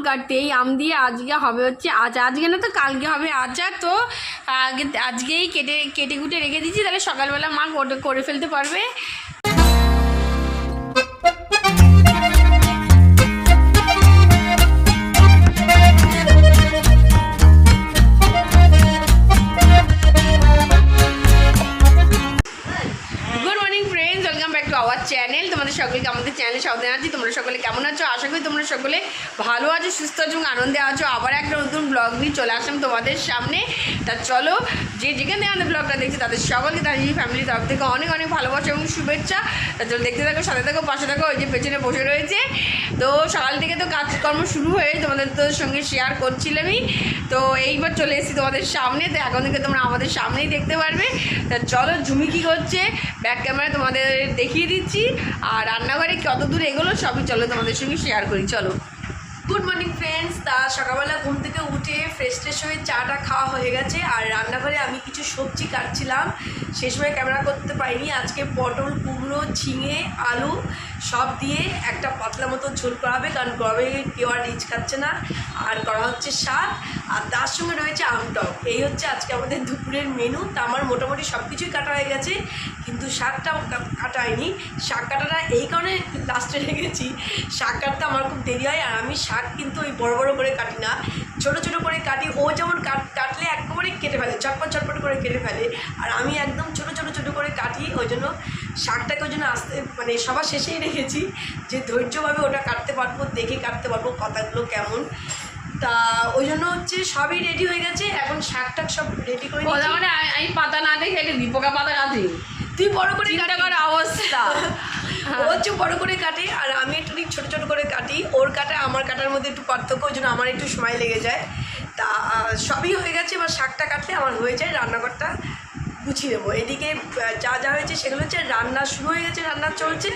কাটতেই আম দিয়ে আজকে হবে হচ্ছে আজকে না তো কালকে হবে আচার। তো আজকেই কেটে কুটে রেখে দিচ্ছি, তাহলে সকালবেলা মা করে ফেলতে পারবে। আওয়ার চ্যানেল, তোমাদের সকলকে আমাদের চ্যানেলে স্বাগত জানাচ্ছি। তোমরা সকলে কেমন আছো? আশা করি তোমরা সকলে ভালো আছো, সুস্থ আছো এবং আনন্দে আছো। আবার একটা নতুন ব্লগ নিয়ে চলে আসলাম তোমাদের সামনে। তা চলো, যে যেখানে আমাদের ব্লগটা দেখছি তাদের সকলকে তাদের ফ্যামিলির তরফ থেকে অনেক অনেক ভালোবাসা এবং শুভেচ্ছা। তা চলো দেখতে থাকো, সাথে থাকো, পাশে থাকো। ওই যে পেছনে বসে রয়েছে, তো সকাল থেকে তো কাজকর্ম শুরু হয়ে তোমাদের তো সঙ্গে শেয়ার করছিলামই। তো এইবার চলে এসেছি তোমাদের সামনে, তো এখন থেকে তোমরা আমাদের সামনেই দেখতে পারবে। তা চলো, ঝুমি কী করছে ব্যাক ক্যামেরায় তোমাদের দেখিয়ে দিচ্ছি, আর রান্নাঘরে কত দূর এগুলো সবই চলো তোমাদের সঙ্গে শেয়ার করি। চলো, গুড মর্নিং ফ্রেন্ডস। তা সকালবেলা ঘুম থেকে উঠে ফ্রেশ ট্রেশ হয়ে চাটা খাওয়া হয়ে গেছে, আর রান্নাঘরে আমি কিছু সবজি কাটছিলাম, সে সময় ক্যামেরা করতে পারিনি। আজকে পটল, কুমড়ো, ঝিঙে, আলু সব দিয়ে একটা পাতলা মতো ঝোল করা হবে, কারণ গরমে কেউ আর রিচ খাচ্ছে না। আর করা হচ্ছে শাক, আর তার সঙ্গে রয়েছে আমটক। এই হচ্ছে আজকে আমাদের দুপুরের মেনু। তা আমার মোটামুটি সব কিছুই কাটা হয়ে গেছে, কিন্তু শাকটা কাটা হয়নি। শাক কাটাটা এই কারণে লাস্টে রেখেছি, শাক কাটতে আমার খুব দেরি হয়, আর আমি শাক কিন্তু ওই বড় বড় করে কাটি না, ছোট ছোট করে কাটি। ও যেমন কাটলে একেবারে কেটে ফেলে, চটপট চটপট করে কেটে ফেলে, আর আমি একদম ছোট ছোট ছোট করে কাটি। ওই জন্য শাকটাকে ওই জন্য আসতে মানে সবার শেষেই রেখেছি, যে ধৈর্যভাবে ওটা কাটতে পারবো, দেখে কাটতে পারবো পাতাগুলো কেমন। তা ওই জন্য হচ্ছে সবই রেডি হয়ে গেছে, এখন শাকটাক সব রেডি করে মানে আমি পাতা না দেখে দীপকা পাতা কাটি, তুই বড় করে কাটার অবস্থা। ও হচ্ছে বড় করে কাটে, আর আমি একটু ছোটো ছোটো করে কাটি। ওর কাটা আমার কাটার মধ্যে একটু পার্থক্য, ওই জন্য আমার একটু সময় লেগে যায়। তা সবই হয়ে গেছে, এবার শাকটা কাটলে আমার হয়ে যায়, রান্নাঘরটা গুছিয়ে দেবো। এদিকে যা যা হয়েছে সেগুলো হচ্ছে রান্না শুরু হয়ে গেছে, রান্না চলছে,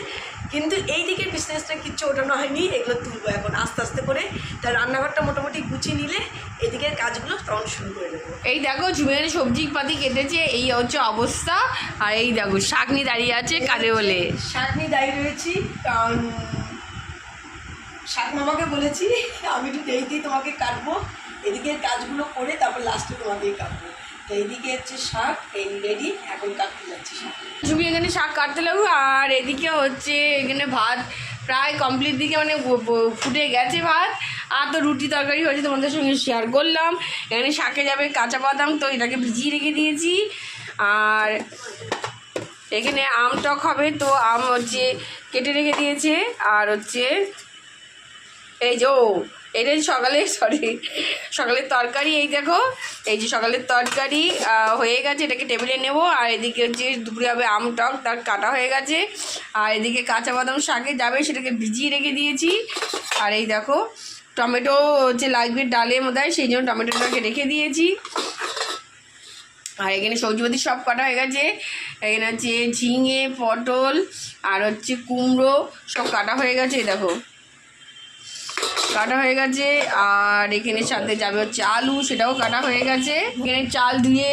কিন্তু এই দিকের বিজনেসটা কিচ্ছু ওঠানো হয়নি, এগুলো তুলবো এখন আস্তে আস্তে করে। তা রান্নাঘরটা মোটামুটি গুছিয়ে নিলে এদিকের কাজগুলো তখন শুরু করে দেবো। এই দেখো ঝুমের সবজি পাতি কেটেছে, এই হচ্ছে অবস্থা। আর এই দেখো শাক নিয়ে দাঁড়িয়ে আছে, কারে বলে শাক নিয়ে দাঁড়িয়ে রয়েছি, কারণ শাক মামাকে বলেছি আমি একটু দেরিতেই তোমাকে কাটবো, এদিকের কাজগুলো করে তারপর লাস্টে তোমাকেই কাটবো। তো এইদিকে হচ্ছে শাক, এই রেডি, এখন কাটতে যাচ্ছি শাক। ঝুমি এখানে শাক কাটতে লাগবে, আর এদিকে হচ্ছে এখানে ভাত প্রায় কমপ্লিট দিকে মানে ফুটে গেছে ভাত, আর তো রুটি তরকারি হয়েছে, তোমাদের সঙ্গে শেয়ার করলাম। এখানে শাকে যাবে কাঁচা বাদাম, তো এটাকে ভিজিয়ে রেখে দিয়েছি। আর এখানে আম টক হবে, তো আম হচ্ছে কেটে রেখে দিয়েছে। আর হচ্ছে এই যে এটা সকালের তরকারি, এই দেখো এই যে সকালের তরকারি হয়ে গেছে, এটাকে টেবিলে নেব। আর এদিকে হচ্ছে দুপুরে হবে আম টক, তার কাটা হয়ে গেছে। আর এদিকে কাঁচা বাদাম শাকে যাবে, সেটাকে ভিজিয়ে রেখে দিয়েছি। আর এই দেখো টমেটো হচ্ছে লাগবে ডালের মধ্যে, সেই জন্য টমেটোটাকে রেখে দিয়েছি। আর এখানে সবজিপাতি সব কাটা হয়ে গেছে, এখানে হচ্ছে ঝিঙে, পটল আর হচ্ছে কুমড়ো সব কাটা হয়ে গেছে, দেখো কাটা হয়ে গেছে। আর এখানে সাথে যাবে হচ্ছে আলু, সেটাও কাটা হয়ে গেছে। এখানে চাল ধুয়ে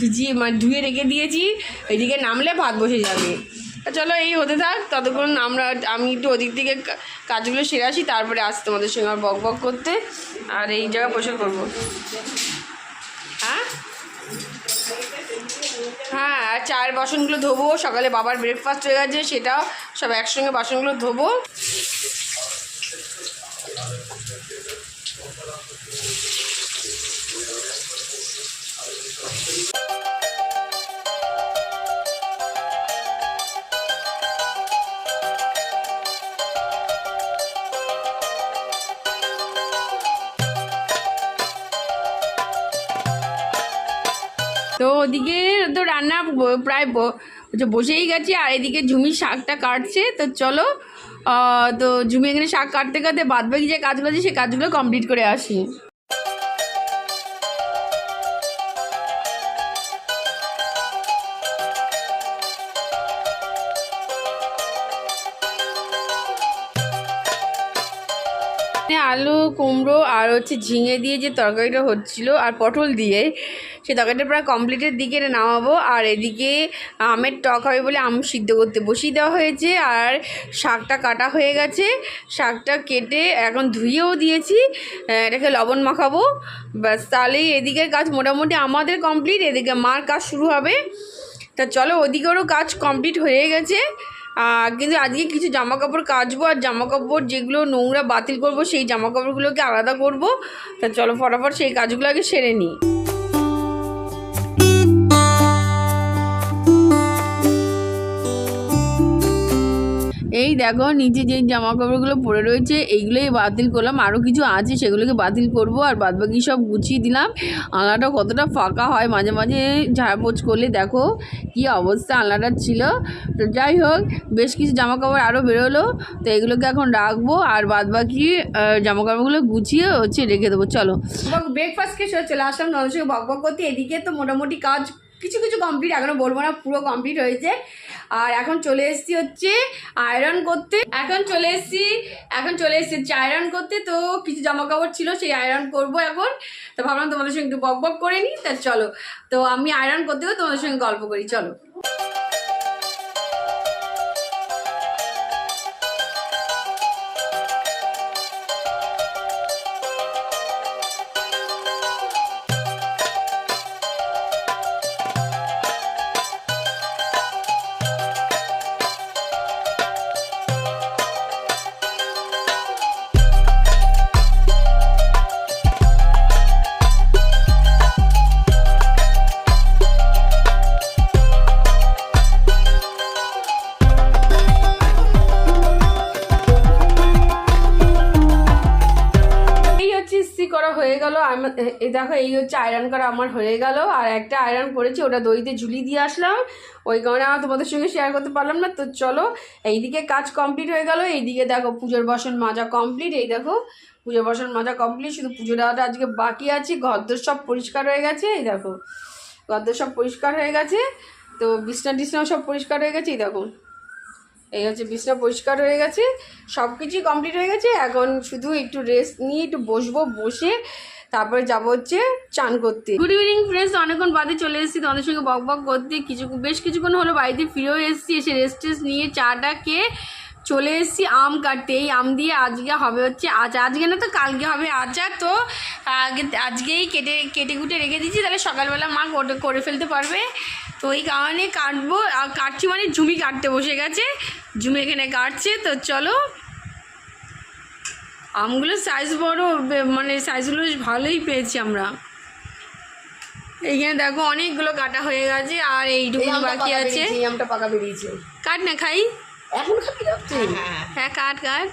ভিজিয়ে মানে ধুয়ে রেখে দিয়েছি, এদিকে নামলে ভাত বসে যাবে। চলো এই হতে থাক, ততক্ষণ আমি একটু ওদিক থেকে কাজগুলো সেরে আসি, তারপরে আসি তোমাদের সঙ্গে আর বক বক করতে। আর এই জায়গা বসে করবো। হ্যাঁ, আর চায়ের বাসনগুলো ধোবো, সকালে বাবার ব্রেকফাস্ট হয়ে গেছে, সেটাও সব একসঙ্গে বাসনগুলো ধোবো। তো ওদিকে তো রান্না প্রায় বসেই গেছে, আর এদিকে ঝুমি শাকটা কাটছে। তো চলো, তো ঝুমি এখানে শাক কাটতে কাটতে বাদবাকি যে কাজগুলো আছে সেই কাজগুলো কমপ্লিট করে আসি। আলু, কুমড়ো আর হচ্ছে ঝিঙে দিয়ে যে তরকারিটা হচ্ছিলো, আর পটল দিয়ে, সেই তরকারিটা প্রায় কমপ্লিটের দিকে এটা নামাবো। আর এদিকে আমের টক হবে বলে আম সিদ্ধ করতে বসিয়ে দেওয়া হয়েছে। আর শাকটা কাটা হয়ে গেছে, শাকটা কেটে এখন ধুয়েও দিয়েছি, এটাকে লবণ মাখাবো ব্যাস। তাহলেই এদিকের কাজ মোটামুটি আমাদের কমপ্লিট, এদিকে মার কাজ শুরু হবে। তা চলো ওদিকেরও কাজ কমপ্লিট হয়ে গেছে, কিন্তু আজকে কিছু জামা কাপড় কাচবো, আর জামা কাপড় যেগুলো নোংরা বাতিল করব সেই জামা কাপড়গুলোকে আলাদা করব। তা চলো ফটাফট সেই কাজগুলো আগে সেরে নিই। এই দেখো নিচে যেই জামা কাপড়গুলো পরে রয়েছে এইগুলোই বাতিল করলাম, আরও কিছু আছে সেগুলোকে বাতিল করব। আর বাদবাকি সব গুছিয়ে দিলাম। আলনাটা কতটা ফাঁকা হয় মাঝে মাঝে ঝাড়পোছ করলে, দেখো কি অবস্থা আলনাটার ছিল। তো যাই হোক, বেশ কিছু জামা কাপড় আরও বেরোলো, তো এগুলোকে এখন রাখবো আর বাদবাকি জামা কাপড়গুলো গুছিয়ে রেখে দেবো। চলো ব্রেকফাস্ট খেয়ে চলে আসলাম নলের সঙ্গে বক করতে। এদিকে তো মোটামুটি কাজ কিছু কিছু কমপ্লিট, এখনও বলবো না পুরো কমপ্লিট হয়েছে। আর এখন চলে এসেছি হচ্ছে আয়রন করতে, এখন চলে এসেছি আয়রন করতে। তো কিছু জামা কাপড় ছিল সেই আয়রন করবো এখন। তো ভাবলাম তোমাদের সঙ্গে একটু বক করে নিই। তা চলো, তো আমি আয়রন করতেও তোমাদের সঙ্গে গল্প করি, চলো। করা হয়ে গেল। এই দেখো এই হচ্ছে আয়রন করা আমার হয়ে গেল। আর একটা আয়রন করেছি, ওটা দড়িতে ঝুলিয়ে দিয়ে আসলাম, ওই কারণে আমার তোমাদের সঙ্গে শেয়ার করতে পারলাম না। তো চলো, এইদিকে কাজ কমপ্লিট হয়ে গেল। এইদিকে দেখো পুজোর বাসন মাজা কমপ্লিট, এই দেখো পুজোর বাসন মাজা কমপ্লিট, শুধু পুজো দেওয়াটা আজকে বাকি আছে। ঘরদোর সব পরিষ্কার হয়ে গেছে, এই দেখো ঘরদোর সব পরিষ্কার হয়ে গেছে। তো বিছনা টিছনাও সব পরিষ্কার হয়ে গেছে, এই দেখো এই হচ্ছে বিছনা পরিষ্কার হয়ে গেছে, সব কিছুই কমপ্লিট হয়ে গেছে। এখন শুধু একটু রেস্ট নিয়ে একটু বসবো, বসে তারপরে যাবো হচ্ছে চান করতে। গুড ইভিনিং ফ্রেন্ডস, অনেকক্ষণ বাদে চলে এসেছি তোমাদের সঙ্গে বক করতে। বেশ কিছুক্ষণ হলো বাড়িতে ফিরেও এসেছি, এসে রেস্ট নিয়ে চাটা খেয়ে চলে এসেছি আম কাটতে। এই আম দিয়ে আজকে হবে হচ্ছে আচার, আজকে না তো কালকে হবে আচার। তো আজকেই কেটে কুটে রেখে দিচ্ছি, তাহলে সকালবেলা মা করে ফেলতে পারবে। তো ওই কারণে কাটবো, আর কাটছি মানে ঝুমি কাটতে বসে গেছে, ঝুমি এখানে কাটছে। তো চলো, আমগুলো সাইজ বড়, মানে সাইজগুলো ভালোই পেয়েছি আমরা। এইখানে দেখো অনেকগুলো কাটা হয়ে গেছে, আর এইটুকু বাকি আছে। আমটা পাকা বেরিয়েছে, কাট না খাই, এখন খাবি? হ্যাঁ কাট কাট।